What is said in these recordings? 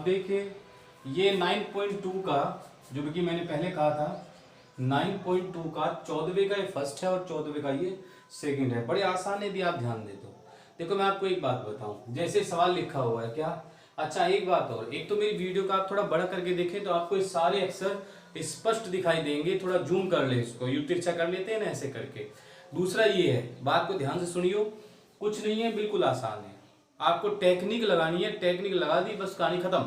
देखिए ये 9.2 का जो कि मैंने पहले कहा था 9.2 का 14वें का ये फर्स्ट है और 14वें का ये सेकंड है। बड़े आसान है यदि आप ध्यान दे तो। देखो मैं आपको एक बात बताऊं, जैसे सवाल लिखा हुआ है क्या। अच्छा एक बात और, एक तो मेरी वीडियो का आप थोड़ा बड़ा करके देखें तो आपको ये सारे अक्षर स्पष्ट दिखाई देंगे। थोड़ा जूम कर ले इसको, यू तिरछा कर लेते हैं ना ऐसे करके। दूसरा ये है, बात को ध्यान से सुनियो, कुछ नहीं है, बिल्कुल आसान है। आपको टेक्निक लगानी है, टेक्निक लगा दी बस कहानी खत्म,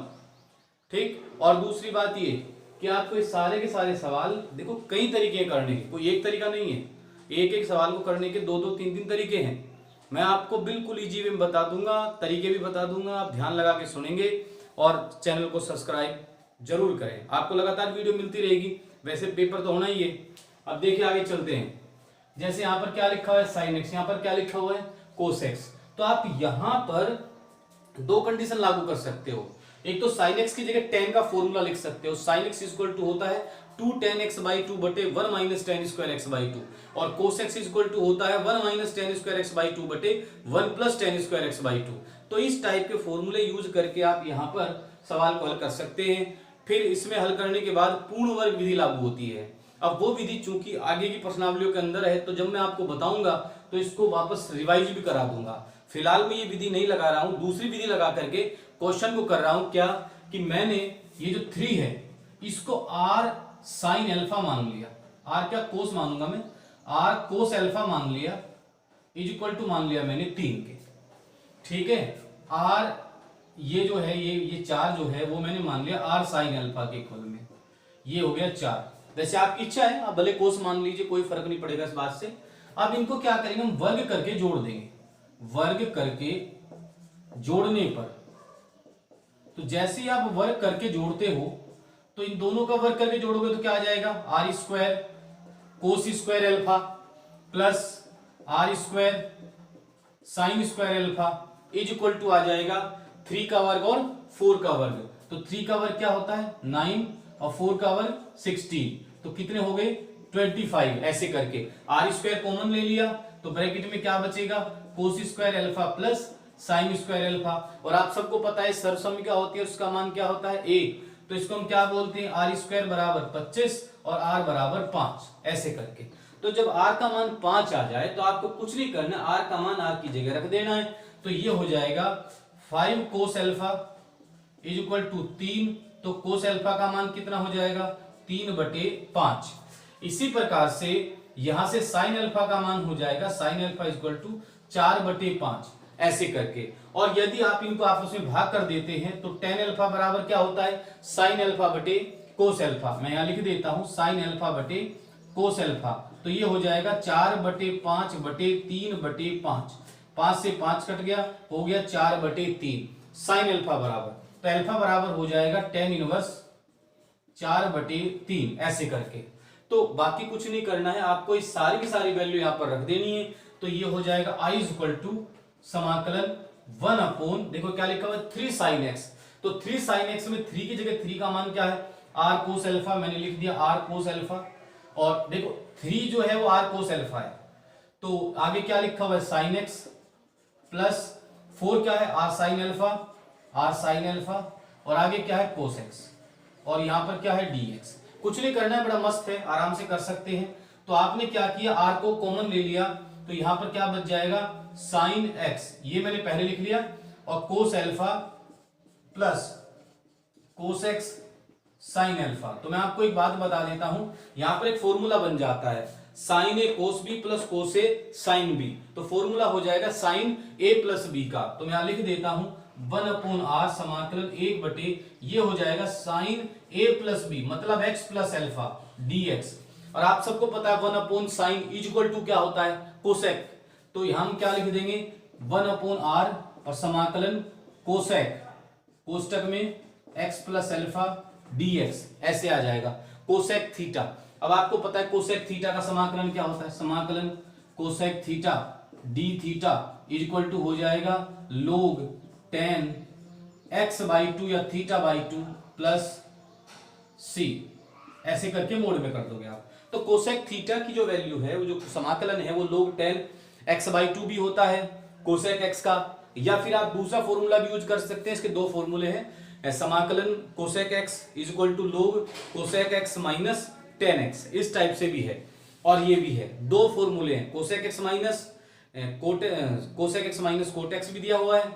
ठीक। और दूसरी बात ये कि आपको ये सारे के सारे सवाल, देखो कई तरीके करने के, कोई एक तरीका नहीं है। एक एक सवाल को करने के दो दो तीन तीन तरीके हैं। मैं आपको बिल्कुल इजी वे में बता दूंगा, तरीके भी बता दूंगा। आप ध्यान लगा के सुनेंगे और चैनल को सब्सक्राइब जरूर करें। आपको लगातार वीडियो मिलती रहेगी, वैसे पेपर तो होना ही है। अब देखिए आगे चलते हैं। जैसे यहाँ पर क्या लिखा हुआ है साइन एक्स, यहाँ पर क्या लिखा हुआ है कोस एक्स। तो आप यहाँ पर दो कंडीशन लागू कर सकते हो। एक तो साइन एक्स की जगह tan का फॉर्मूला लिख सकते हो। साइन एक्स इक्वल टू होता है 2 tan x बाई 2 बटे 1 minus tan square x by 2, और कोस एक्स इक्वल टू होता है 1 minus tan square x by 2 बटे 1 plus tan square x by 2। तो इस टाइप के फॉर्मूले यूज करके आप यहाँ पर सवाल को हल कर सकते हैं। फिर इसमें हल करने के बाद पूर्ण वर्ग विधि लागू होती है। अब वो विधि चूंकि आगे की प्रश्नावलियों के अंदर है, तो जब मैं आपको बताऊंगा तो इसको वापस रिवाइज भी करा दूंगा। फिलहाल मैं ये विधि नहीं लगा रहा हूं, दूसरी विधि लगा करके क्वेश्चन को कर रहा हूं। क्या कि मैंने ये जो 3 है इसको r साइन अल्फा मान लिया, r क्या कोस मानूंगा मैं, r कोस अल्फा मान लिया, इज इक्वल टू मान लिया मैंने 3 के, ठीक है। r ये जो है ये 4 जो है वो मैंने मान लिया r साइन अल्फा के इक्वल में, ये हो गया 4। वैसे आपकी इच्छा है, आप भले कोस मान लीजिए, कोई फर्क नहीं पड़ेगा इस बात से। अब इनको क्या करेंगे, हम वर्ग करके जोड़ देंगे। वर्ग करके जोड़ने पर, तो जैसे ही आप वर्ग करके जोड़ते हो तो इन दोनों का वर्ग करके जोड़ोगे तो क्या आ जाएगा, R square cos square alpha plus R square sine square alpha is equal to आ जाएगा 3 का वर्ग और 4 का वर्ग। तो 3 का वर्ग क्या होता है 9 और 4 का वर्ग 16, तो कितने हो गए 25। ऐसे करके आर स्क्वायर कॉमन ले लिया तो ब्रैकेट में क्या बचेगा, कोस square alpha plus sign square alpha. और आप सबको पता है सर्वसम क्या होती है, उसका मान क्या होता है a, तो इसको हम क्या बोलते हैं आर स्क्वायर बराबर 25 और r बराबर 5, ऐसे करके। तो जब r का मान 5 आ जाए तो आपको कुछ नहीं करना, r का मान r की जगह रख देना है। तो ये हो जाएगा 5 cos alpha is equal to 3, तो कोस अल्फा का मान कितना हो जाएगा 3/5। इसी प्रकार से यहां से साइन अल्फा का मान हो जाएगा साइन अल्फा इक्वल टू 4/5, ऐसे करके। और यदि आप इनको आपस में भाग कर देते हैं तो tan अल्फा बराबर क्या होता है साइन अल्फा बटे कोस अल्फा। मैं यहां लिख देता हूं साइन अल्फा बटे कोस अल्फा, तो ये हो जाएगा 4/5/3/5, 5 से 5 कट गया, हो गया 4/3 साइन अल्फा बराबर, तो अल्फा बराबर हो जाएगा tan इनवर्स 4/3, ऐसे करके। तो बाकी कुछ नहीं करना है, आपको इस सारी की सारी वैल्यू यहां पर रख देनी है। तो ये हो जाएगा i इज इक्वल टू समाकलन 1 अपॉन, देखो क्या लिखा हुआ है 3 साइन एक्स। तो 3 साइन एक्स में 3 की जगह 3 का मान क्या है r कोस अल्फा, मैंने लिख दिया r कोस अल्फा। और देखो 3 जो है वो r कोस अल्फा है, तो आगे क्या लिखा हुआ है साइन एक्स प्लस 4 क्या है r sine alpha, r sine alpha, और आगे क्या है कोस एक्स, और यहां पर क्या है dx। कुछ नहीं करना है, बड़ा मस्त है, आराम से कर सकते हैं। तो आपने क्या किया, r को कॉमन ले लिया, तो यहां पर क्या बच जाएगा साइन x, ये मैंने पहले लिख लिया, और cos alpha plus cos x sine alpha. तो मैं आपको एक बात बता देता हूं, यहां पर एक फॉर्मूला बन जाता है साइन ए कोस बी प्लस कोस ए साइन बी, तो फॉर्मूला हो जाएगा साइन ए प्लस बी का। तो मैं यहां लिख देता हूं 1/r समाकलन 1 बटे, ये हो जाएगा साइन a प्लस बी मतलब x प्लस अल्फा dx। और आप सबको पता है 1/sin इज इक्वल टू क्या होता है कोसेक, तो यहां हम क्या लिख देंगे 1/r और समाकलन कोसेक, कोष्टक में x प्लस अल्फा dx, ऐसे आ जाएगा कोसेक थीटा। अब आपको पता है कोसेक थीटा का समाकलन क्या होता है, समाकलन cosec theta d theta is equal to हो जाएगा log tan x/2 या θ/2 प्लस c, ऐसे करके मोड में कर दोगे आप। तो कोसेक थीटा की जो वैल्यू है, वो जो समाकलन है, वो log tan x/2 भी होता है कोसेक x का, या फिर आप दूसरा फॉर्मूला भी यूज कर सकते हैं। इसके दो फॉर्मूले हैं, समाकलन cosec x is equal to log cosec x minus tan x, इस टाइप से भी है और ये भी है। दो फॉर्मूले हैं, cosec x minus cosec x minus cot x भी दिया हुआ है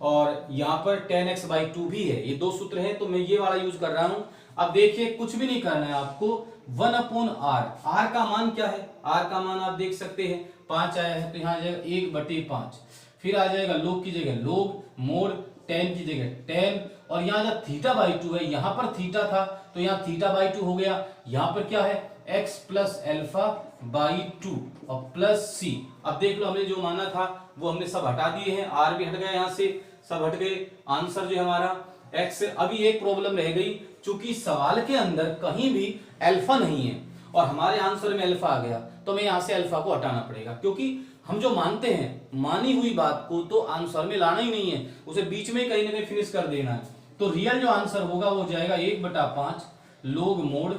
और यहाँ पर टेन एक्स बाई टू भी है। ये दो सूत्र हैं तो मैं ये वाला यूज कर रहा हूं। अब देखिए कुछ भी नहीं करना है आपको, 1/r, r का मान क्या है, r का मान आप देख सकते हैं 5 आया है तो यहाँ आ जाएगा 1/5, फिर आ जाएगा लोग की जगह लोग, मोड टेन की जगह टेन, और यहाँ जब थीटा बाई टू है, यहाँ पर थीटा था तो यहाँ थीटा बाई टू हो गया, यहाँ पर क्या है x plus alpha by two और प्लस सी। अब देख लो हमने जो माना था वो हमने सब हटा दिए हैं, r भी हट गया यहाँ से, सब हट गए। आंसर जो है हमारा x। अभी एक प्रॉब्लम रह गई, चूंकि सवाल के अंदर कहीं भी अल्फा नहीं है और हमारे आंसर में अल्फा आ गया तो हमें यहाँ से अल्फा को हटाना पड़ेगा, क्योंकि हम जो मानते हैं मानी हुई बात को तो आंसर में लाना ही नहीं है, उसे बीच में कहीं ना कहीं फिनिश कर देना है। तो रियल जो आंसर होगा वो जाएगा 1/5 लोग मोड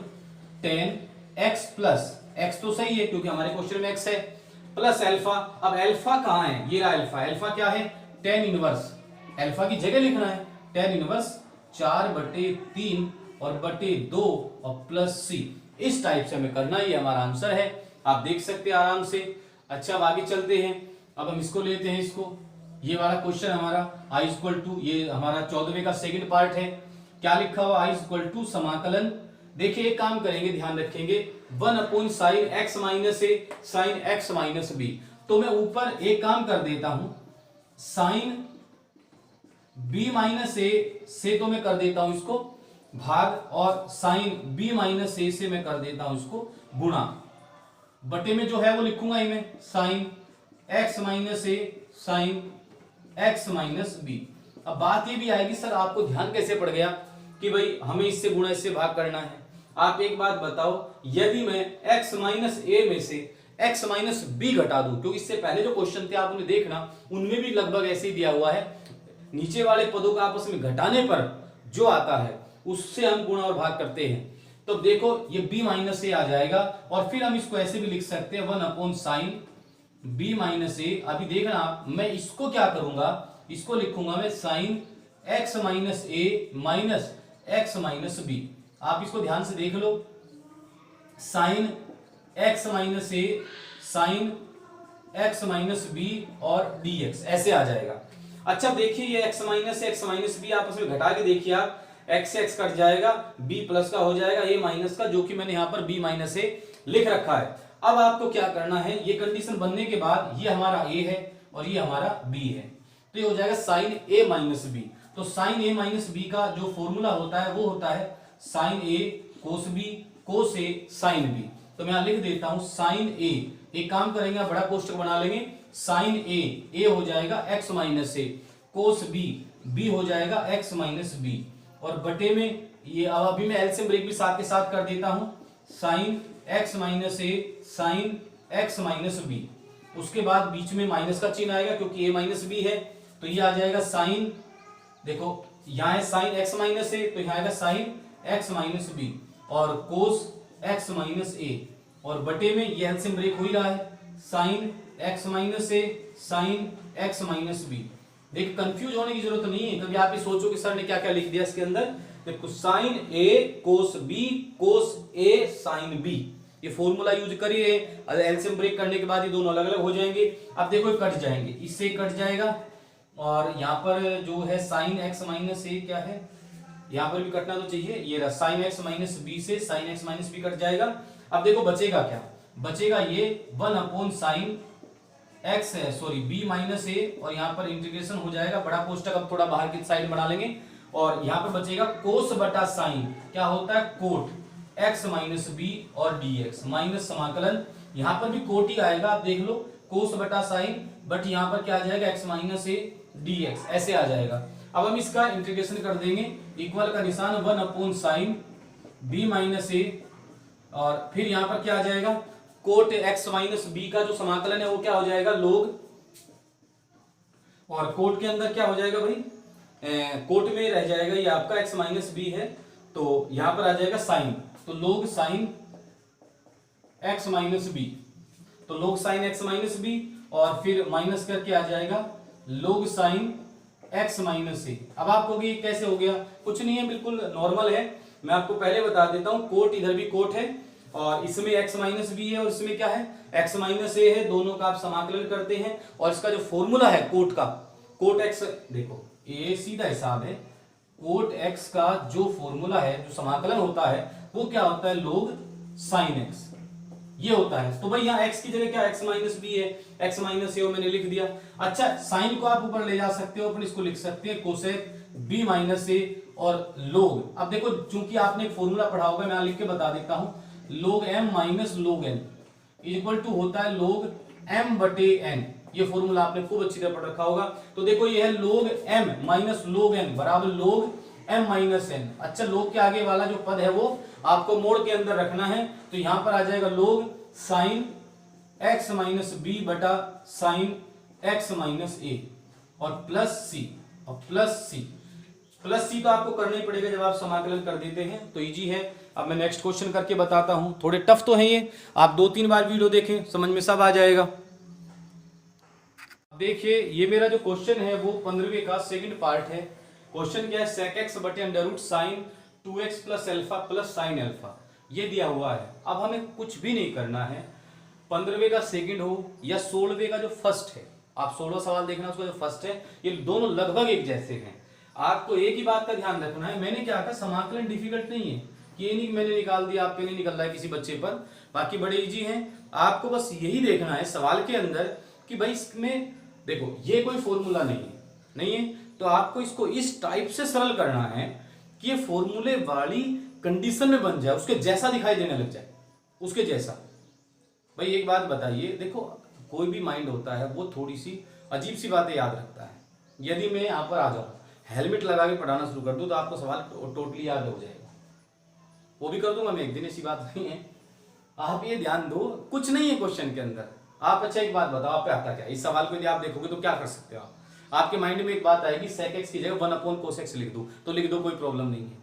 10 x प्लस x तो सही है क्योंकि हमारे क्वेश्चन में x है, प्लस अल्फा। अब अल्फा कहाँ है, ये रहा अल्फा। अल्फा क्या है, tan इनवर्स, अल्फा की जगह लिखना है tan इनवर्स 4/3 और बटे 2 और प्लस सी। इस टाइप से हमें करना, ये हमारा आंसर है, आप देख सकते हैं आराम से। अच्छा अब आगे चलते हैं, अब हम इसको लेते हैं, इसको ये वाला क्वेश्चन हमारा i इक्वल टू, ये हमारा 14वें का सेकंड पार्ट है। क्या लिखा हुआ, i इक्वल टू समाकलन। देखिए एक काम करेंगे, ध्यान रखेंगे, 1/sin x माइनस ए साइन एक्स माइनस बी। तो मैं ऊपर एक काम कर देता हूं, साइन b माइनस ए से तो मैं कर देता हूं इसको भाग, और साइन b माइनस ए से मैं कर देता हूं इसको गुणा। बटे में जो है वो लिखूंगा ही मैं साइन x माइनस ए साइन x माइनस बी। अब बात ये भी आएगी, सर आपको ध्यान कैसे पड़ गया कि भाई हमें इससे गुणा इससे भाग करना है। आप एक बात बताओ, यदि मैं x माइनस ए में से x माइनस बी घटा दूं, क्योंकि इससे पहले जो क्वेश्चन थे आप उन्हें देखना, उनमें भी लगभग ऐसे ही दिया हुआ है, नीचे वाले पदों का आपस में घटाने पर जो आता है उससे हम गुणा और भाग करते हैं। तो देखो ये b माइनस ए आ जाएगा, और फिर हम इसको ऐसे भी लिख सकते हैं 1/sin b माइनस ए। अभी देखना आप, मैं इसको क्या करूंगा, इसको लिखूंगा मैं साइन x माइनस ए माइनस एक्स माइनस बी। आप इसको ध्यान से देख लो, साइन x माइनस ए साइन x माइनस बी और dx ऐसे आ जाएगा। अच्छा देखिए ये x माइनस बी आपस में घटा के देखिए आप, x से x कट जाएगा, b प्लस का हो जाएगा a माइनस का, जो कि मैंने यहाँ पर b माइनस ए लिख रखा है। अब आपको क्या करना है, ये कंडीशन बनने के बाद ये हमारा a है और ये हमारा b है, तो ये हो जाएगा साइन a माइनस बी। तो साइन a माइनस बी का जो फॉर्मूला होता है वो होता है sine a cos b cos a sine b। तो मैं यहां लिख देता हूं साइन a, एक काम करेंगे आप बड़ा कोष्टक बना लेंगे, साइन a हो जाएगा x माइनस ए, कोस b हो जाएगा x माइनस बी, और बटे में ये अभी मैं एलसीएम ब्रेक भी साथ के साथ कर देता हूं, साइन x माइनस ए साइन x माइनस बी। उसके बाद बीच में माइनस का चिन्ह आएगा क्योंकि a माइनस बी है, तो ये आ जाएगा साइन, देखो यहाँ है साइन x माइनस ए तो यहाँ आएगा साइन x माइनस बी और कोस x माइनस ए, और बटे में ये एलसीएम ब्रेक हो ही रहा है, साइन x माइनस ए साइन x माइनस बी। देखिए कंफ्यूज होने की जरूरत नहीं है, कभी आप ये सोचो कि सर ने क्या क्या लिख दिया इसके अंदर। देखो sine a cos b cos a sine b, ये फॉर्मूला यूज करिए, एलसीएम ब्रेक करने के बाद ये दोनों अलग अलग हो जाएंगे। अब देखो ये कट जाएंगे, इससे कट जाएगा, और यहाँ पर जो है साइन x माइनस ए क्या है, यहाँ पर भी कटना तो चाहिए, ये रहा साइन x माइनस बी से sine x minus b cut जाएगा। अब देखो बचेगा क्या, बचेगा ये 1/sin x है सॉरी b माइनस ए, और यहाँ पर इंटीग्रेशन हो जाएगा, बड़ा कोष्टक अब थोड़ा बाहर की साइड बना लेंगे, और यहाँ पर बचेगा कोस बटा साइन, क्या होता है कोट x माइनस बी और dx माइनस समाकलन, यहाँ पर भी कोट ही आएगा, आप देख लो कोस बटा साइन, बट यहाँ पर क्या आ जाएगा x माइनस ए dx ऐसे आ जाएगा। अब हम इसका इंटीग्रेशन कर देंगे, इक्वल का निशान 1/sin b माइनस ए, और फिर यहाँ पर क्या आ जाएगा कोट x माइनस बी का जो समाकलन है वो क्या हो जाएगा लोग, और कोट के अंदर क्या हो जाएगा भाई, कोट में रह जाएगा ये आपका x माइनस बी है, तो यहाँ पर आ जाएगा साइन, तो लोग साइन x माइनस बी, तो लोग साइन x माइनस बी, और फिर माइनस करके आ जाएगा लोग साइन एक्स माइनस ए। अब आप कहोगे ये कैसे हो गया, कुछ नहीं है, बिल्कुल नॉर्मल है। मैं आपको पहले बता देता हूं, कोट इधर भी कोट है और इसमें एक्स माइनस बी है और इसमें क्या है एक्स माइनस ए है, दोनों का आप समाकलन करते हैं और इसका जो फॉर्मूला है कोट का, कोट एक्स, देखो ये सीधा हिसाब है, कोट एक्स का जो फॉर्मूला है, जो समाकलन होता है वो क्या होता है, लोग साइन एक्स, ये होता है। तो भाई यहाँ x की जगह क्या एक्स माइनस बी है, एक्स माइनस ए मैंने लिख दिया। अच्छा, साइन को आप ऊपर ले जा सकते हो, अपन इसको लिख सकते हैं कोसेक बी माइनस ए और लोग। अब देखो चूंकि आपने एक फॉर्मूला पढ़ा होगा, मैं लिख के बता देता हूं, log m minus log n equal to होता है लोग m बटे n। ये फॉर्मूला आपने खूब अच्छी तरह पढ़ रखा होगा। तो देखो ये है लोग m माइनस लोग n बराबर लोग m माइनस n। अच्छा, लोग के आगे वाला जो पद है वो आपको मोड़ के अंदर रखना है, तो यहां पर आ जाएगा लोग साइन x माइनस बी बटा साइन x माइनस ए और प्लस सी, और प्लस सी तो आपको करना ही पड़ेगा जब आप समाकलन कर देते हैं, तो इजी है। अब मैं नेक्स्ट क्वेश्चन करके बताता हूं, थोड़े टफ तो हैं ये, आप 2-3 बार वीडियो देखें, समझ में सब आ जाएगा। देखिए ये मेरा जो क्वेश्चन है वो 15वें का सेकंड पार्ट है। क्वेश्चन क्या है, sec x बटे under root sine 2x plus alpha plus sine alpha, ये दिया हुआ है। अब हमें कुछ भी नहीं करना है, 15वें का सेकंड हो या 16वें का जो फर्स्ट है, आप 16 सवाल देखना, उसका जो फर्स्ट है, ये दोनों लगभग एक जैसे हैं। आपको एक ही बात का ध्यान रखना है, मैंने क्या कहा, समाकलन डिफिकल्ट नहीं है, ये नहीं मैंने निकाल दिया, आपके नहीं निकल रहा है किसी बच्चे पर, बाकी बड़े इजी हैं। आपको बस यही देखना है सवाल के अंदर कि भाई इसमें देखो ये कोई फॉर्मूला नहीं है, तो आपको इसको इस टाइप से सरल करना है कि ये फॉर्मूले वाली कंडीशन में बन जाए, उसके जैसा दिखाई देने लग जाए, उसके जैसा। भाई एक बात बताइए, देखो कोई भी माइंड होता है वो थोड़ी सी अजीब सी बातें याद रखता है। यदि मैं यहाँ पर आ जाऊँ, हेलमेट लगा के पढ़ाना शुरू कर दूं, तो आपको सवाल टोटली याद हो जाएगा। वो भी कर दूंगा मैं एक दिन, ऐसी बात नहीं है। आप ये ध्यान दो, कुछ नहीं है क्वेश्चन के अंदर। आप अच्छा एक बात बताओ, आप पे आता क्या, इस सवाल को यदि आप देखोगे तो क्या कर सकते हो आपके माइंड में एक बात आएगी, sec x की जगह 1/cos x लिख दो, तो लिख दो, कोई प्रॉब्लम नहीं है।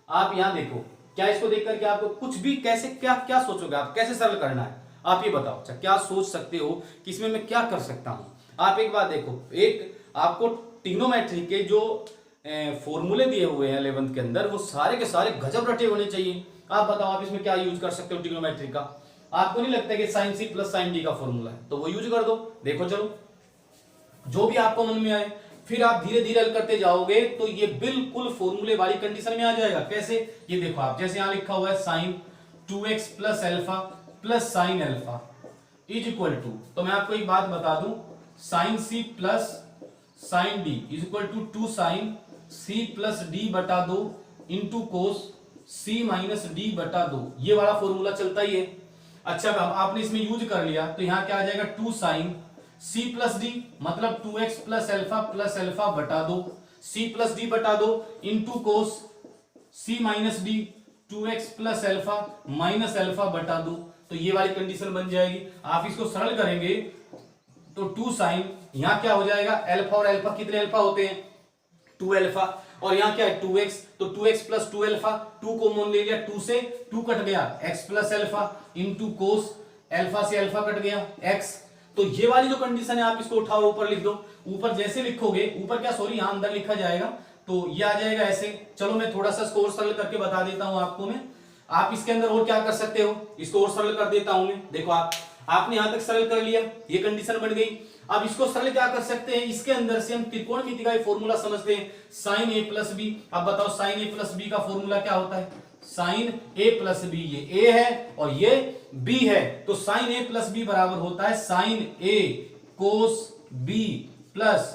आप यहाँ देखो, क्या इसको देख करके आपको कुछ भी कैसे क्या सोचोगे, आप कैसे सरल करना है, आप ये बताओ। अच्छा, क्या सोच सकते हो कि इसमें मैं क्या कर सकता हूँ। आप एक बात देखो, एक आपको ट्रिग्नोमेट्री के जो फॉर्मूले दिए हुए हैं 11th के अंदर, वो सारे के सारे गजब रटे होने चाहिए। आप बताओ आप इसमें क्या यूज कर सकते हो ट्रिग्नोमेट्री का। आपको नहीं लगता कि sine c plus sine d का फॉर्मूला है, तो वो यूज कर दो। देखो चलो, जो भी आपको मन में आए, फिर आप धीरे धीरे हल करते जाओगे तो ये बिल्कुल फॉर्मूले वाली कंडीशन में आ जाएगा। कैसे, ये देखो आप, जैसे यहां लिखा हुआ है sine 2x plus alpha plus sine alpha is equal to, तो मैं आपको एक बात बता दूं, sine c plus sine d is equal to 2 sine c plus d बटा 2 into cos c minus d बटा 2, ये वाला फॉर्मूला चलता ही है। अच्छा, आपने इसमें यूज कर लिया तो यहां क्या आ जाएगा, 2 साइन c प्लस डी मतलब 2x प्लस एल्फा बटा 2 c प्लस डी बटा 2 इंटू कोस c minus D 2x plus alpha minus alpha बटा 2, तो ये वाली कंडीशन बन जाएगी। आप इसको सरल करेंगे तो 2 साइन, यहां क्या हो जाएगा, एल्फा और एल्फा कितने एल्फा होते हैं, 2 एल्फा, और यहां क्या है 2x, तो 2x प्लस 2 एल्फा, 2 कॉमन ले लिया, 2 से 2 कट गया, x plus alpha into cos alpha से एल्फा कट गया x। तो ये वाली जो कंडीशन है आप इसको उठाओ ऊपर लिख दो, ऊपर जैसे लिखोगे, ऊपर क्या सॉरी यहां अंदर लिखा जाएगा, तो ये आ जाएगा ऐसे। चलो मैं थोड़ा सा इसको और सरल करके बता देता हूं आपको मैं, आप इसके अंदर और क्या कर सकते हो, इसको और सरल कर देता हूं मैं। देखो आपने यहां तक सरल कर लिया, ये कंडीशन बन गई। अब इसको सरल क्या कर सकते हैं, इसके अंदर से हम त्रिकोणमिति का फॉर्मूला समझते हैं, साइन ए प्लस बी। अब बताओ साइन ए प्लस बी का फॉर्मूला क्या होता है, साइन ए प्लस बी, ये ए है और ये बी है, तो साइन ए प्लस बी बराबर होता है साइन ए कोस बी प्लस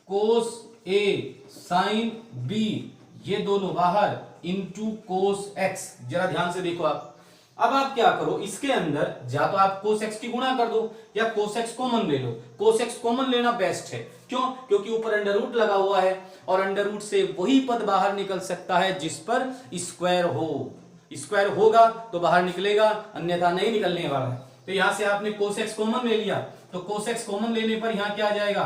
कोस ए साइन बी, ये दोनों बाहर इंटू कोस एक्स। जरा ध्यान से देखो आप, अब आप क्या करो, इसके अंदर या तो आप कोस एक्स की गुणा कर दो या कोस एक्स कॉमन ले लो। कोस एक्स कॉमन लेना बेस्ट है, क्यों, क्योंकि ऊपर अंडर रूट लगा हुआ है और अंडर रूट से वही पद बाहर निकल सकता है जिस पर स्क्वायर हो, स्क्वायर होगा तो बाहर निकलेगा, अन्यथा नहीं निकलने वाला है। तो यहां से आपने कोस एक्स कॉमन ले लिया, तो कोस एक्स कॉमन लेने पर यहां क्या आ जाएगा,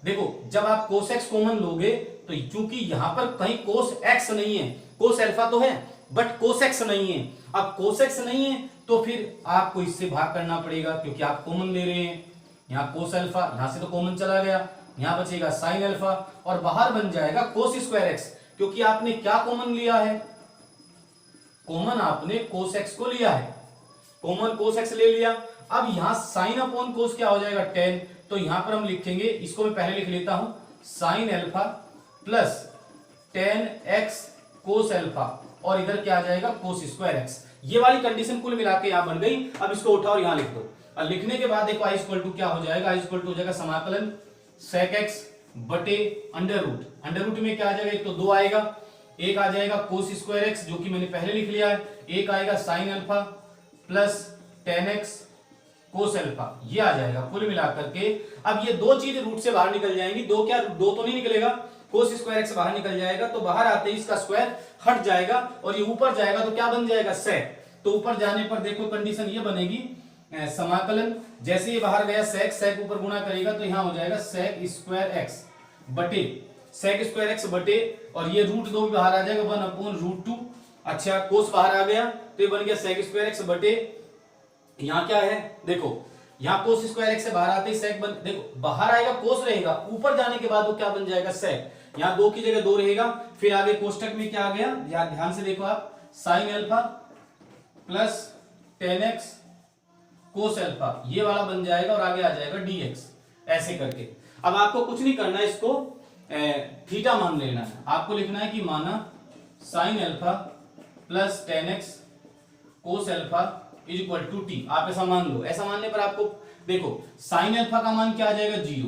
देखो जब आप कोस एक्स कॉमन लोगे तो चूंकि यहां पर कहीं कोस एक्स नहीं है, कोस एल्फा तो है बट कोस एक्स नहीं है। अब कोस एक्स नहीं है तो फिर आपको इससे भाग करना पड़ेगा, क्योंकि आप कॉमन ले रहे हैं, यहाँ कोस अल्फा, यहां से तो कॉमन चला गया, यहाँ बचेगा साइन अल्फा और बाहर बन जाएगा कोस स्क्वायर एक्स, क्योंकि आपने क्या कॉमन लिया है, कॉमन आपने कोस एक्स को लिया है, कॉमन कोस एक्स ले लिया। अब यहां साइन अपॉन कोस क्या हो जाएगा 10, तो यहां पर हम लिखेंगे, इसको मैं पहले लिख लेता हूं, sign alpha plus 10x cos alpha और इधर क्या आ जाएगा कोस स्क्वायर एक्स। ये वाली कंडीशन कुल मिला के यहां बन गई। अब इसको उठाओ और यहां लिख दो और लिखने के बाद देखो आई इक्वल टू क्या हो जाएगा, आई इक्वल टू हो जाएगा समाकलन sec x बटे अंडर रूट में क्या आ जाएगा, एक तो 2 आएगा, एक आ जाएगा कोस स्क्वायर एक्स जो कि मैंने पहले लिख लिया है, एक आएगा sign alpha plus 10x cos alpha, ये आ जाएगा कुल मिलाकर के। अब ये दो चीज रूट से बाहर निकल जाएंगी, दो क्या, दो तो नहीं निकलेगा, कोस स्क्वायर एक्स बाहर निकल जाएगा, तो बाहर आते ही इसका स्क्वायर हट जाएगा और ये ऊपर जाएगा तो क्या बन जाएगा सेक। तो ऊपर जाने पर देखो कंडीशन ये बनेगी, समाकलन जैसे ये बाहर गया सेक, सेक ऊपर गुणा करेगा तो यहां हो जाएगा सेक स्क्वायर एक्स बटे सेक स्क्वायर एक्स बटे, और ये रूट 2 भी बाहर आ जाएगा 1/√2। अच्छा कोस बाहर आ गया तो ये बन गया सेक स्क्वायर एक्स बटे, यहाँ क्या है देखो, यहाँ कोस स्क्वायर एक्स से बाहर आते ही सेक बन, देखो बाहर आएगा कोस रहेगा, ऊपर जाने के बाद वो क्या बन जाएगा सेक, यहाँ 2 की जगह 2 रहेगा। फिर आगे कोष्टक में क्या आ गया, ध्यान से देखो आप, sign alpha plus 10x cos alpha, ये वाला बन जाएगा और आगे आ जाएगा dx, ऐसे करके। अब आपको कुछ नहीं करना है, इसको थीटा मान लेना है, आपको लिखना है कि माना sine alpha plus 10x cos alpha is equal to t, आप ऐसा मान लो। ऐसा मानने पर आपको देखो साइन अल्फा का मान क्या आ जाएगा 0,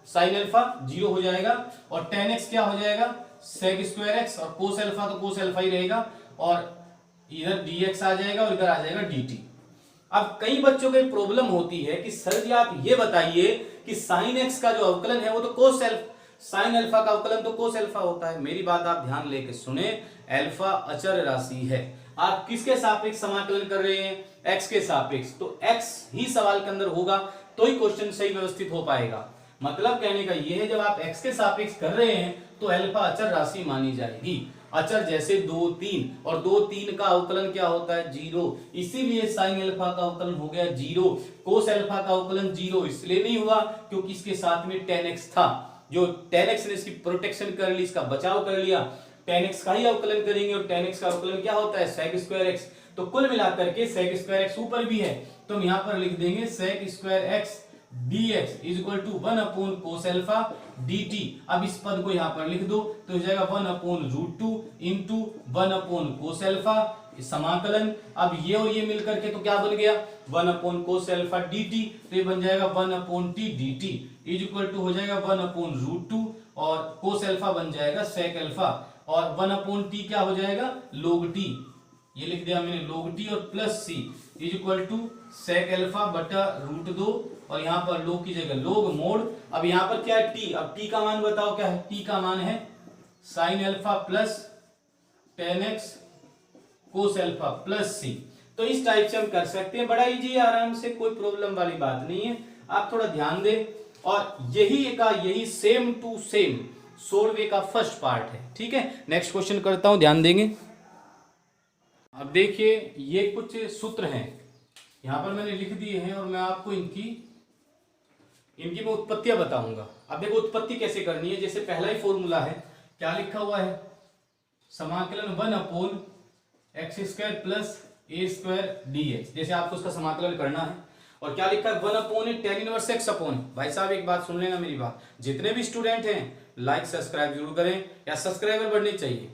साइन अल्फा 0 हो जाएगा और 10x क्या हो जाएगा सेक स्क्वायर एक्स, और कोस अल्फा तो कोस अल्फा ही रहेगा और इधर dx आ जाएगा और इधर आ जाएगा dt। अब कई बच्चों को प्रॉब्लम होती है कि सर जी आप ये बताइए कि साइन एक्स का जो अवकलन है वो तो कोस साइन अल्फा का अवकलन तो कोस अल्फा होता है। मेरी बात आप ध्यान लेके सुने, अल्फा अचर राशि है, आप किसके सापेक्ष समाकलन कर रहे हैं, एक्स के सापेक्ष, तो एक्स ही सवाल के अंदर होगा तो ही क्वेश्चन सही व्यवस्थित हो पाएगा। मतलब कहने का ये है जब आप एक्स के सापेक्ष कर रहे हैं तो अल्फा अचर राशि मानी जाएगी। अचर जैसे 2 3 और 2 3 का अवकलन क्या होता है 0, इसीलिए साइन अल्फा का अवकलन हो गया 0, कोस अल्फा का अवकलन 0 इसलिए नहीं हुआ क्योंकि इसके साथ में 10x था, जो 10x ने इसकी प्रोटेक्शन कर ली, इसका बचाव कर लिया, 10x का ही अवकलन करेंगे और 10x का अवकलन क्या होता है सेक स्क्वायर एक्स। तो कुल मिलाकर के सेक स्क्वायर एक्स ऊपर भी है तो हम यहां पर लिख देंगे sec square x dx is equal to 1/cos alpha dt। अब इस पद को यहां पर लिख दो तो हो जाएगा 1/√2 इंटू 1/cos अल्फा समाकलन। अब ये और ये मिलकर के तो क्या बन गया 1/cos अल्फा dt, तो ये बन जाएगा 1/t dt is equal to हो जाएगा 1/√2 और cos अल्फा बन जाएगा sec अल्फा और 1/t क्या हो जाएगा log t, ये लिख दिया मैंने log t और plus c is equal to sec alpha बटा √2 और यहाँ पर log की जगह log मोड। अब यहाँ पर क्या है t, अब t का मान बताओ क्या है, t का मान है sin alpha plus 10x cos alpha plus c। तो इस टाइप से हम कर सकते हैं, बड़ा इजी है, आराम से, कोई प्रॉब्लम वाली बात नहीं है, आप थोड़ा ध्यान दें। और यही सेम टू सेम 16वें का फर्स्ट पार्ट है। ठीक है, नेक्स्ट क्वेश्चन करता हूं, ध्यान देंगे। अब देखिए ये कुछ सूत्र हैं यहां पर मैंने लिख दिए हैं और मैं आपको इनकी मैं उत्पत्तियां बताऊंगा। अब देखो उत्पत्ति कैसे करनी है, जैसे पहला ही फॉर्मूला है, क्या लिखा हुआ है समाकलन 1/x² प्लस a² dx, जैसे आपको उसका समाकलन करना है। और क्या लिखा है 1/tan 1 x अपॉन। भाई साहब एक बात सुन लेना मेरी बात, जितने भी स्टूडेंट हैं लाइक सब्सक्राइब जरूर करें, या सब्सक्राइबर बढ़ने चाहिए,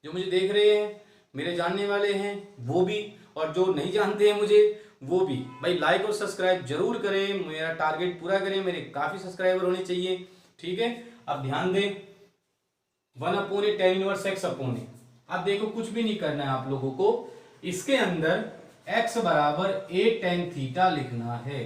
जो मुझे देख रहे हैं मेरे जानने वाले हैं वो भी, और जो नहीं जानते हैं मुझे वो भी, भाई लाइक और सब्सक्राइब जरूर करें, मेरा टारगेट पूरा करें, मेरे काफी सब्सक्राइबर होने चाहिए। ठीक है, अब ध्यान दें 1/tan 1 x अपॉन। अब देखो कुछ भी नहीं करना है आप लोगों को, इसके अंदर x बराबर a tan थीटा लिखना है।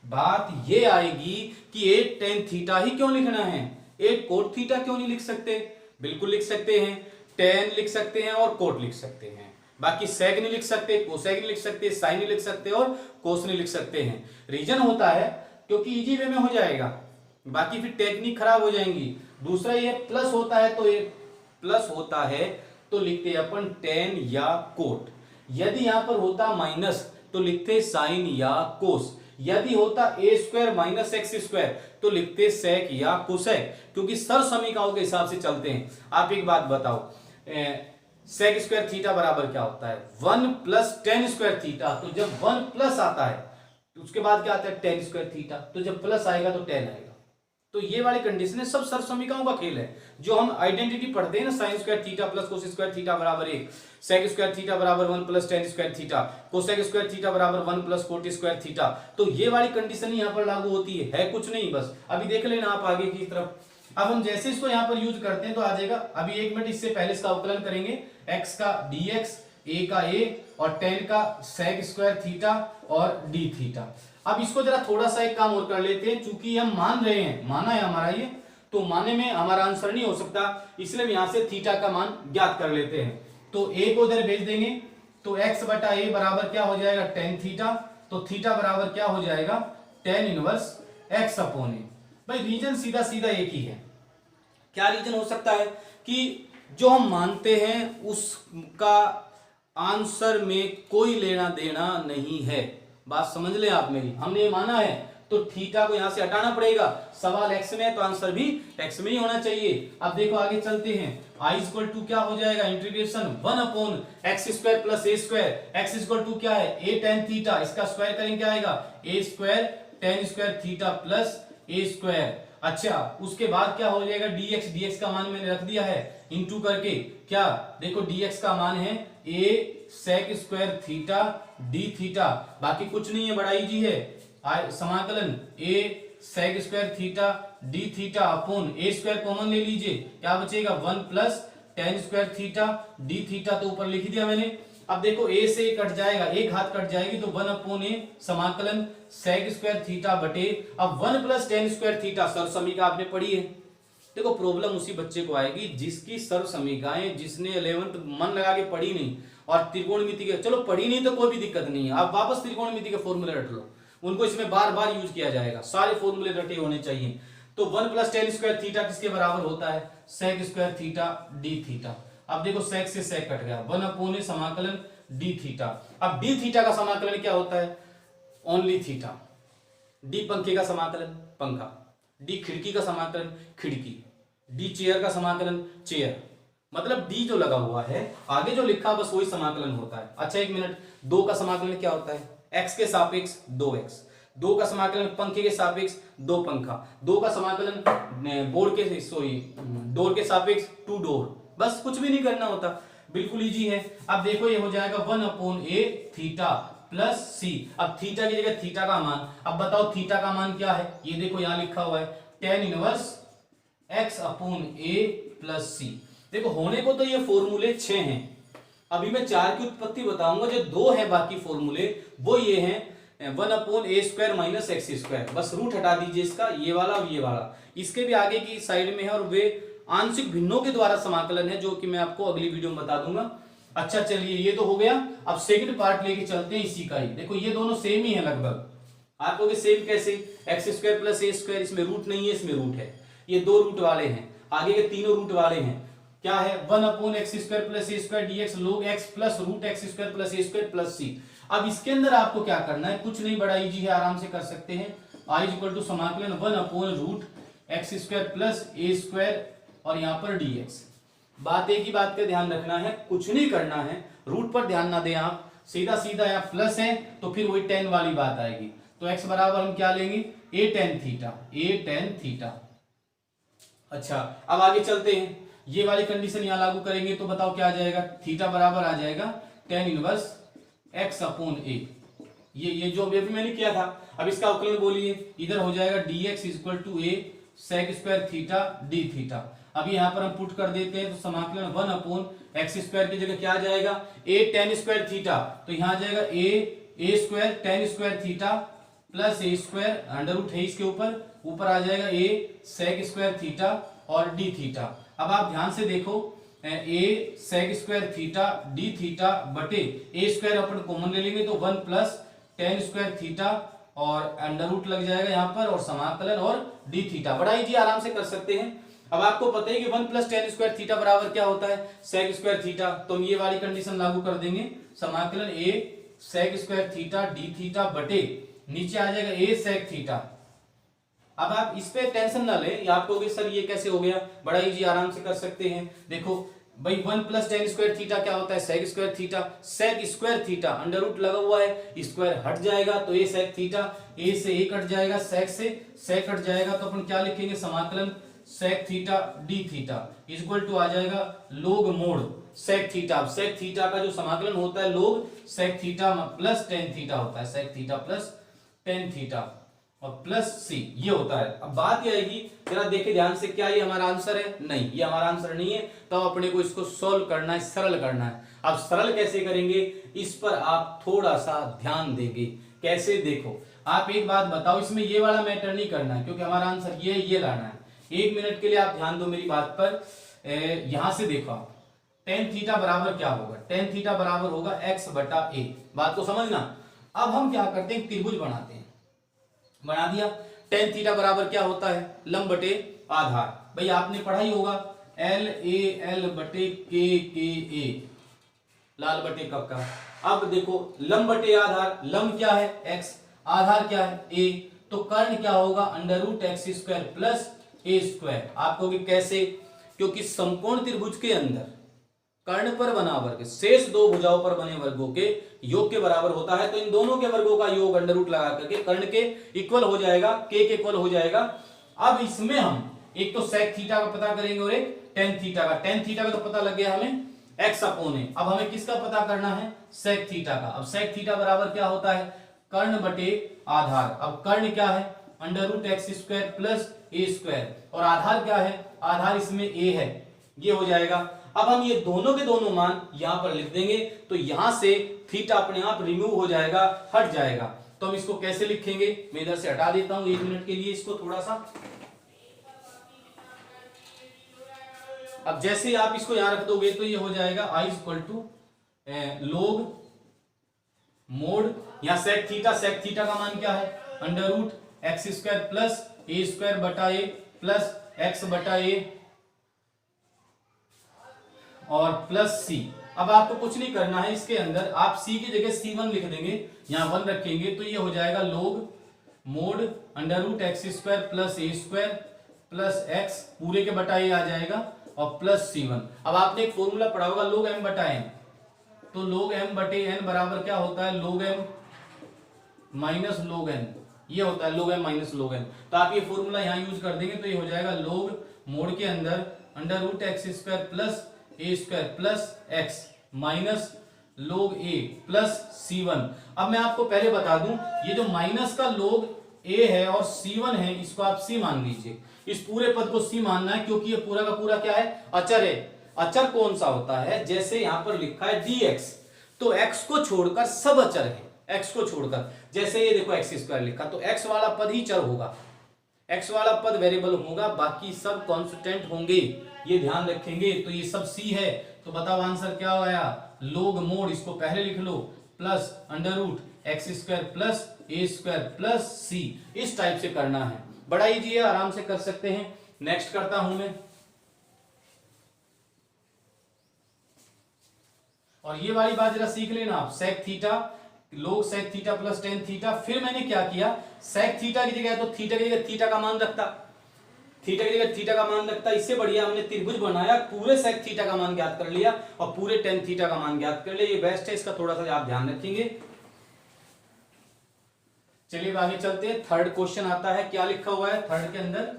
बात ये आएगी कि a tan थीटा ही क्यों लिखना है, a cot थीटा क्यों नहीं लिख सकते, बिल्कुल लिख सकते हैं, tan लिख सकते हैं और cot लिख सकते हैं, बाकी sec नहीं लिख सकते, cosec नहीं लिख सकते, sin नहीं लिख सकते और cos नहीं लिख सकते हैं। रीजन होता है क्योंकि इजी वे में हो जाएगा, बाकी फिर टेक्निक खराब हो जाएंगी। दूसरा ये प्लस होता है, तो ये प्लस होता है तो लिखते हैं अपन tan या cot, यदि यहां पर होता माइनस तो लिखते साइन या कोस। यदि होता ए स्क्वायर माइनस एक्स स्क्वायर तो लिखते सेक या कोसेक, क्योंकि सर समीकरणों के हिसाब से चलते हैं। आप एक बात बताओ, सेक स्क्वायर थीटा बराबर क्या होता है? 1 प्लस टेन स्क्वायर थीटा। तो जब 1 प्लस आता है तो उसके बाद क्या आता है? Ten square theta. तो जब प्लस आएगा तो टेन आएगा। तो ये वाली कंडीशन है, सब सर समीकरणों का खेल है। जो हम आइडेंटिटी पढ़ते हैं ना, sign square theta plus cos square theta बराबर 1, सेक स्क्वायर थीटा बराबर 1 plus tan square theta, cosec square theta बराबर 1 प्लस कोट स्क्वायर थीटा। तो ये वाली कंडीशन यहाँ पर लागू होती है कुछ नहीं, बस अभी देख लेना आप आगे की तरफ। अब हम जैसे इसको यहाँ पर यूज करते हैं तो आ जाएगा। अभी 1 मिनट इससे पहले इसका अवकलन करेंगे, x का dx, a का a और tan का sec स्क्वायर थीटा और d थीटा। अब इसको जरा थोड़ा सा एक काम और कर लेते हैं, चूंकि हम मान रहे हैं, माना है हमारा ये, तो माने में हमारा आंसर नहीं हो सकता, इसलिए हम यहां से थीटा का मान ज्ञात कर लेते हैं। तो a को उधर भेज देंगे तो x बटा a बराबर क्या हो जाएगा? tan theta. तो थीटा बराबर क्या हो जाएगा? tan inverse x upon a। भाई रीजन सीधा सीधा एक ही है। क्या रीजन हो सकता है? कि जो हम मानते हैं उसका आंसर में कोई लेना देना नहीं है। बात समझ ले आप मेरी। हमने ये माना है तो थीटा को यहां से हटाना पड़ेगा। सवाल एक्स में है तो आंसर भी एक्स में ही होना चाहिए। अब देखो आगे चलते हैं। आई इक्वल टू क्या हो जाएगा? Integration 1 upon x square plus a square. X equal to क्या है? A tan theta. इसका स्क्वायर करेंगे क्या आएगा? A square tan square theta plus a square. अच्छा, उसके बाद क्या हो जाएगा? dx, dx का मान मैंने रख दिया है इंटू करके। क्या देखो, dx का मान है a sec square theta d theta, बाकी कुछ नहीं है, बड़ा इजी है। समाकलन a sec square theta d theta upon a square common ले लीजिए, क्या बचेगा? 1 plus tan square theta d theta, तो ऊपर लिख दिया मैंने। अब देखो a से कट जाएगा, एक हाथ कट जाएगी तो 1 अपॉन a समाकलन sec स्क्वायर थीटा बटे, अब 1 plus tan square theta sir समीकरण आपने पढ़ी है। देखो प्रॉब्लम उसी बच्चे को आएगी जिसकी सर समीकरणें, जिसने 11th मन लगा के पढ़ी नहीं और त्रिकोणमिति के, चलो पढ़ी नहीं तो कोई भी दिक्कत नहीं है, आप वापस त्रिकोणमिति के फॉर्मूले रट लो, उनको इसमें बार बार यूज किया जाएगा, सारे फॉर्मूले रटे होने चाहिए। तो 1 प्लस टेन स्क्वायर थीटा किसके बराबर होता है? Sec square theta d theta. अब देखो सेक से सेक कट गया, 1 अपॉन समाकलन डी थीटा। अब डी थीटा का समाकलन क्या होता है? Only theta. डी पंखे का समाकलन पंखा, डी खिड़की का समाकलन खिड़की, डी चेयर का समाकलन चेयर। मतलब डी जो लगा हुआ है आगे जो लिखा बस वही समाकलन होता है। अच्छा एक मिनट, 2 का समाकलन क्या होता है? x के सापेक्ष 2x। 2 का समाकलन पंखे के सापेक्ष 2 पंखा। 2 का समाकलन बोर्ड के डोर के सापेक्ष 2 डोर। बस कुछ भी नहीं करना होता, बिल्कुल इजी है। अब देखो ये हो जाएगा 1 अपॉन ए थीटा प्लस सी। अब थीटा की जगह थीटा का मान, अब बताओ थीटा का मान क्या है? ये देखो यहां लिखा हुआ है tan inverse x upon a plus C. देखो होने को तो ये फॉर्मूले 6 हैं, अभी मैं 4 की उत्पत्ति बताऊंगा, जो 2 है बाकी फॉर्मूले वो ये हैं 1 अपॉन ए square minus x square. Bus route हटा दीजिए इसका, ये वाला और ये वाला, इसके भी आगे की साइड में है, और वे आंशिक भिन्नों के द्वारा समाकलन है, जो कि मैं आपको अगली वीडियो में बता दूंगा। अच्छा चलिए ये तो हो गया। अब सेकंड पार्ट लेके चलते हैं इसी का ही। देखो ये दोनों सेम ही है लगभग। आप लोग सेम कैसे? X square plus a square, इसमें रूट नहीं है, इसमें रूट है, ये 2 रूट वाले हैं, आगे के तीनों रूट वाले हैं। क्या है? 1 upon x square plus a square dx log x plus root x square plus a square plus C. अब इसके अंदर आपको क्या करना है? कुछ नहीं, बड़ा इजी है, आराम से कर सकते हैं। आई इक्वल टू समाकलन 1 upon root x square plus a square और यहाँ पर dx। बात एक ही बात का ध्यान रखना है, कुछ नहीं करना है, रूट पर ध्यान ना दें आप, सीधा सीधा यहाँ प्लस है तो फिर वही tan वाली बात आएगी। तो x बराबर हम क्या लेंगे? a tan theta, a tan theta. अच्छा अब आगे चलते हैं, ये वाली कंडीशन यहाँ लागू करेंगे तो बताओ क्या आ जाएगा? थीटा बराबर आ जाएगा tan inverse x upon a। ये जो अभी मैंने किया था, अब इसका अवकलन बोलिए, इधर हो जाएगा dx equal to a sec square theta d theta. अब यहाँ पर हम पुट कर देते हैं तो समाकलन 1 अपॉन एक्स स्क्वायर की जगह क्या आ जाएगा? a tan स्क्वायर थीटा, तो यहाँ आ जाएगा a square tan square theta plus a square under root है इसके ऊपर आ जाएगा a sec स्क्वायर थीटा और d थीटा। अब आप ध्यान से देखो, a sec square theta d theta बटे a स्क्वायर अपन कॉमन ले लेंगे तो 1 प्लस tan स्क्वायर थीटा और अंडर रूट लग जाएगा यहाँ पर और समाकलन और d थीटा। बड़ा इजी, आराम से कर सकते हैं। अब आपको पता है कि 1 प्लस tan स्क्वायर थीटा बराबर क्या होता है? sec square theta. तो हम ये वाली कंडीशन लागू कर देंगे, समाकलन a sec square theta d theta बटे नीचे आ जाएगा a sec थीटा। अब आप इस पे टेंशन ना लें, आप कहोगे सर ये कैसे हो गया, बड़ा इजी, आराम से कर सकते हैं। देखो भाई 1 प्लस टेन स्क्वायर थीटा क्या होता है, sec square theta. Sec square theta under root लगा हुआ है, स्क्वायर हट जाएगा तो ए सेक थीटा, ए से ए कट जाएगा, सेक से सेक कट जाएगा, तो अपन क्या लिखेंगे, समाकलन sec theta d theta equal to आ जाएगा लोग मोड सेक थीटा। अब सेक थीटा का जो समाकलन होता है log sec theta plus tan theta होता है, sec theta plus tan theta और प्लस सी ये होता है। अब बात ये आएगी, जरा देखे ध्यान से, क्या ये हमारा आंसर है, नहीं ये हमारा आंसर नहीं है, तो अपने को इसको सॉल्व करना है, सरल करना है। अब सरल कैसे करेंगे, इस पर आप थोड़ा सा ध्यान देंगे, कैसे, देखो आप एक बात बताओ, इसमें ये वाला मैटर नहीं करना है क्योंकि हमारा आंसर ये लाना है। एक मिनट के लिए आप ध्यान दो मेरी बात पर। यहां से देखो आप टेन थीटा बराबर क्या होगा, टेन थीटा बराबर होगा x बटा a, बात को समझना। अब हम क्या करते हैं, त्रिभुज बनाते हैं, बना दिया। टेन थीटा बराबर क्या होता है, लंब बटे आधार, भाई आपने पढ़ा ही होगा, एल ए एल बटे के ए, लाल बटे कब का। अब देखो लंब बटे आधार, लंब क्या है x, आधार क्या है a, तो कर्ण क्या होगा, under root x square plus a square. आप कहोगे कैसे, क्योंकि समकोण त्रिभुज के अंदर कर्ण पर बना वर्ग शेष दो भुजाओं पर बने वर्गों के योग के बराबर होता है, तो इन दोनों के वर्गों का योग अंडर रूट लगा करके कर्ण के इक्वल हो जाएगा, के इक्वल हो जाएगा। अब इसमें हम एक तो सेक थीटा का पता करेंगे और एक टेन थीटा का। टेन थीटा का तो पता लग गया हमें, एक्स अपोन ए। अब हमें किसका पता करना है, सेक थीटा का। अब सेक थीटा बराबर क्या होता है, कर्ण बटे आधार। अब कर्ण क्या है, under root x square plus a square, और आधार क्या है, आधार इसमें ए है, ये हो जाएगा। अब हम ये दोनों के दोनों मान यहां पर लिख देंगे, तो यहां से थीटा अपने आप रिमूव हो जाएगा, हट जाएगा। तो हम इसको कैसे लिखेंगे, मैं इधर से हटा देता हूं एक मिनट के लिए इसको थोड़ा सा। अब जैसे ही आप इसको यहां रख दोगे तो ये हो जाएगा I equal to log mod, यहां सेक थीटा का मान क्या है, under root x square plus a square बटा ए प्लस एक्स बटा ए और प्लस सी। अब आपको कुछ नहीं करना है, इसके अंदर आप सी की जगह C1 लिख देंगे, यहां 1 रखेंगे, तो ये हो जाएगा log mod under root x square plus a square plus x पूरे के बटा ए आ जाएगा और प्लस C1। अब आपने एक फॉर्मूला पढ़ा होगा लोग m बटा n, तो लोग m बटे n बराबर क्या होता है, लोग m माइनस लोग n, ये होता है लोग m माइनस लोग n। तो आप ये फॉर्मूला यहां यूज कर देंगे, तो ये हो जाएगा लोग मोड के अंदर under root x square plus a square plus x minus log a plus C1। अब मैं आपको पहले बता दूं, ये जो माइनस का लोग ए है और C1 है, इसको आप C मान लीजिए। इस पूरे पद को C मानना है क्योंकि ये पूरा का पूरा क्या है, अचर है। अचर कौन सा होता है, जैसे यहां पर लिखा है dx, तो x को छोड़कर सब अचर है, x को छोड़कर। जैसे ये देखो एक्स स्क्वायर लिखा, तो x वाला पद ही चर होगा, x वाला पद वेरिएबल होगा, बाकी सब कांस्टेंट होंगे, ये ध्यान रखेंगे। तो ये सब C है, तो बताओ आंसर क्या आया, लोग मोड, इसको पहले लिख लो, plus under root x square plus a square plus C. इस टाइप से करना है, बड़ा इजी है, आराम से कर सकते हैं। नेक्स्ट करता हूं मैं, और ये वाली बात जरा सीख लेना आप, sec theta log sec theta plus tan theta. फिर मैंने क्या किया, सेक थीटा की जगह तो थीटा की जगह थीटा का मान रखता, थीटा की जगह थीटा का मान रखता। इससे बढ़िया हमने त्रिभुज बनाया, पूरे सेक थीटा का मान ज्ञात कर लिया और पूरे टेन थीटा का मान ज्ञात कर लिया, ये बेस्ट है, इसका थोड़ा सा आप ध्यान रखेंगे। चलिए आगे चलते हैं। थर्ड क्वेश्चन आता है, क्या लिखा हुआ है थर्ड के अंदर,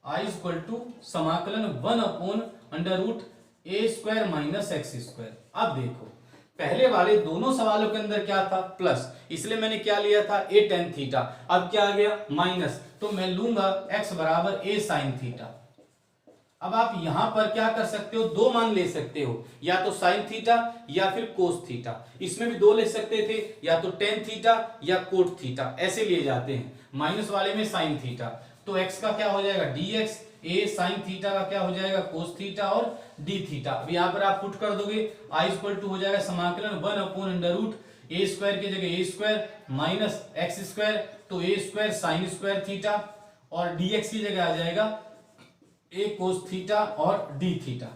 आई इक्वल टू समाकलन 1 अपॉन अंडर रूट ए स्क्वायर माइनस एक्स स्क्वायर। अब देखो पहले वाले दोनों सवालों के अंदर क्या था, प्लस, इसलिए मैंने क्या लिया था, ए टेन थीटा। अब क्या आ गया, माइनस, तो मैं लूंगा x बराबर ए साइन थीटा। अब आप यहां पर क्या कर सकते हो, दो मान ले सकते हो, या तो साइन थीटा या फिर कोस थीटा। इसमें भी दो ले सकते थे, या तो टेन थीटा या कोट थीटा, ऐसे लिए जाते हैं। माइनस वाले में साइन थीटा, तो x का क्या हो जाएगा dx, ए साइन थीटा का क्या हो जाएगा कोस थीटा और डी थीटा। अब यहां पर आप पुट कर दोगे, आई इक्वल टू हो जाएगा समाकलन 1 अपॉन अंडर रूट ए स्क्वायर की जगह ए स्क्वायर माइनस एक्स स्क्वायर, तो ए स्क्वायर साइन स्क्वायर थीटा, और dx की जगह आ जाएगा ए कोस थीटा और डी थीटा,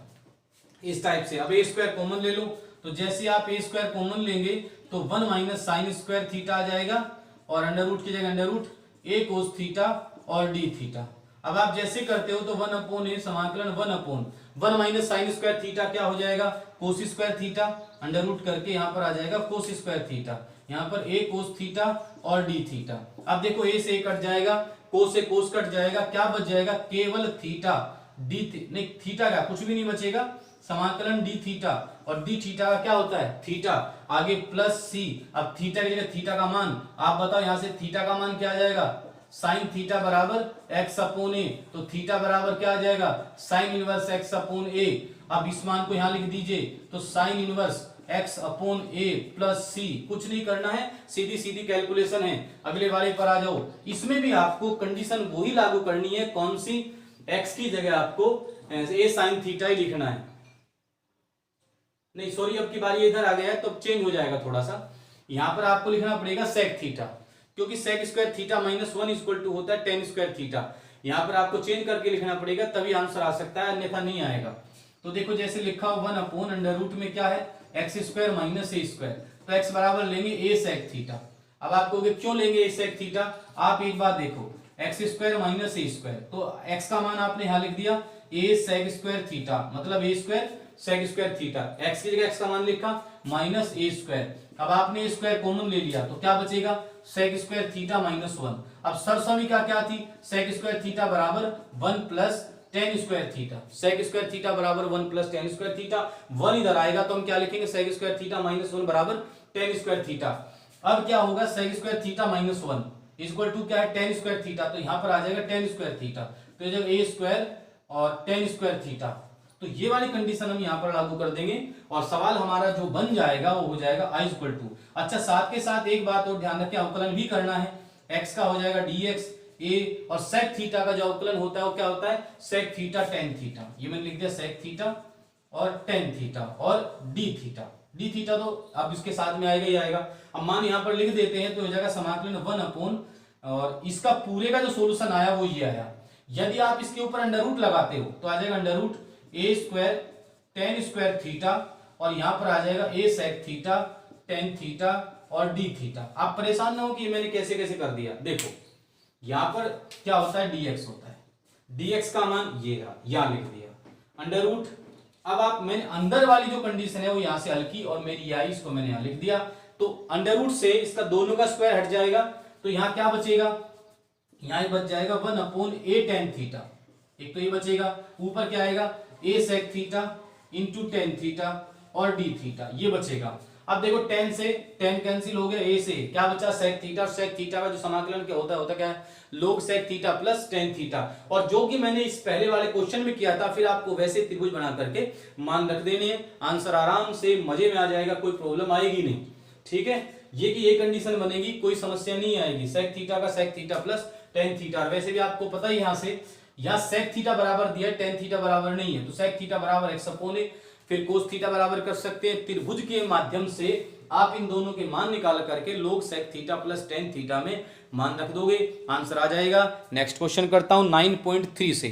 इस टाइप से। अब ए स्क्वायर कॉमन ले लो, तो जैसे आप ए स्क्वायर कॉमन लेंगे तो 1 माइनस साइन स्क्वायर थीटा आ जाएगा और अंडर रूट की जगह under root a cos theta और d थीटा। अब आप जैसे करते हो तो 1/a समाकलन 1/1 माइनस साइन स्क्वायर थीटा क्या हो जाएगा, cos square theta, under root करके यहाँ पर आ जाएगा कोस स्क्वायर थीटा, यहाँ पर a कोस थीटा और d थीटा। अब देखो a से a कट जाएगा, कोस से कोस कट जाएगा, क्या बच जाएगा, केवल थीटा नहीं थीटा का कुछ भी नहीं बचेगा, समाकलन d थीटा, और d थीटा का क्या होता है थीटा, आगे प्लस c। अब थीटा की जगह थीटा का मान आप बताओ, यहां से थीटा का मान क्या आ जाएगा, साइन थीटा बराबर x अपोन a, तो थीटा बराबर क्या आ जाएगा, sine inverse x upon a। अब इस मान को यहां लिख दीजिए, तो sine inverse x upon a plus c, कुछ नहीं करना है, सीधी सीधी कैलकुलेशन है। अगले वाले पर आ जाओ, इसमें भी आपको कंडीशन वही लागू करनी है, कौन सी, x की जगह आपको a साइन थीटा ही लिखना है, नहीं सॉरी अब की बारी इधर आ गया है तो चेंज हो जाएगा थोड़ा सा, यहां पर आपको लिखना पड़ेगा सेक थीटा, क्योंकि sec square theta minus 1 equal to होता है टेन स्क्वायर थीटा। यहां पर आपको चेंज करके लिखना पड़ेगा तभी आंसर आ सकता है, अन्यथा नहीं आएगा। तो देखो जैसे लिखा हो 1 अंडर रूट में क्या है, एक्स स्क्वायर माइनस ए स्क्वायर, तो एक्स बराबर लेंगे ए सेक थीटा। अब आप कहोगे क्यों लेंगे ए सेक थीटा, आप एक बात देखो, एक्स स्क्वायर माइनस ए स्क्वायर, तो एक्स का मान आपने यहां लिख दिया ए सेक स्क्वायर थीटा, मतलब a square sec square theta, x की जगह एक्स का मान लिखा माइनस ए स्क्वायर। अब आपने ए स्क्वायर कॉमन ले लिया तो क्या बचेगा, सेक स्क्वायर थीटा माइनस 1। अब सरसमीका क्या थी, सेक स्क्वायर थीटा बराबर 1 plus tan square theta, sec square theta बराबर 1 प्लस टेन स्क्वायर थीटा, 1 इधर आएगा तो हम क्या लिखेंगे, सेक स्क्वायर थीटा माइनस 1 बराबर टेन स्क्वायर थीटा। अब क्या होगा, sec square theta minus 1 equal to क्या है, टेन स्क्वायर थीटा, तो यहां पर आ जाएगा टेन स्क्वायर थीटा, तो जब ए स्क्वायर और टेन स्क्वायर थीटा, तो ये वाली कंडीशन हम यहाँ पर लागू कर देंगे और सवाल हमारा जो बन जाएगा वो हो जाएगा i इक्वल टू। अच्छा साथ के साथ एक बात और ध्यान रखें, अवकलन भी करना है, x का हो जाएगा dx a, और सेक थीटा का जो अवकलन होता है वो क्या होता है, सेक थीटा टेन थीटा, ये मैंने लिख दिया सेक थीटा और टेन थीटा और डी थीटा तो अब इसके साथ में आएगा ही आएगा। अब मान यहाँ पर लिख देते हैं तो हो जाएगा समाकलन 1/, और इसका पूरे का जो सोल्यूशन आया वो ये आया। यदि आप इसके ऊपर अंडर रूट लगाते हो तो आ जाएगा अंडर रूट ए स्क्वायर टेन स्क्वायर थीटा, और यहां पर आ जाएगा ए सेक थीटा टेन थीटा और डी थीटा। आप परेशान ना हो कि मैंने कैसे कैसे कर दिया, देखो यहां पर क्या होता है, dx होता है, dx का मान ये रहा, यहां लिख दिया अंडर रूट। अब आप मैंने अंदर वाली जो कंडीशन है वो यहां से हल की और मेरी आई इसको मैंने यहां लिख दिया, तो अंडर रूट से इसका दोनों का स्क्वायर हट जाएगा, तो यहां क्या बचेगा, यहां बच जाएगा 1/a टेन थीटा, एक तो ये बचेगा, ऊपर क्या आएगा a sec theta into tan theta और डी थीटा, ये बचेगा। अब देखो टेन से टेन कैंसिल हो गया, ए से क्या बचा, सेक थीटा, और सेक थीटा का जो समाकलन क्या होता क्या है, log sec theta plus tan theta, और जो कि मैंने इस पहले वाले क्वेश्चन में किया था, फिर आपको वैसे त्रिभुज बना करके मान रख देने हैं, आंसर आराम से मजे में आ जाएगा, कोई प्रॉब्लम आएगी नहीं, ठीक है। ये कि ये कंडीशन बनेगी, कोई समस्या नहीं आएगी, सेक थीटा का sec theta plus tan theta. वैसे भी आपको पता ही यहाँ सेक थीटा बराबर दिया, टेन थीटा बराबर नहीं है, तो सेक थीटा बराबर एक्स अपोन ए, फिर कोस थीटा बराबर कर सकते हैं, त्रिभुज के माध्यम से आप इन दोनों के मान निकाल करके log sec theta plus tan theta में मान रख दोगे, आंसर आ जाएगा। नेक्स्ट क्वेश्चन करता हूं 9.3 से।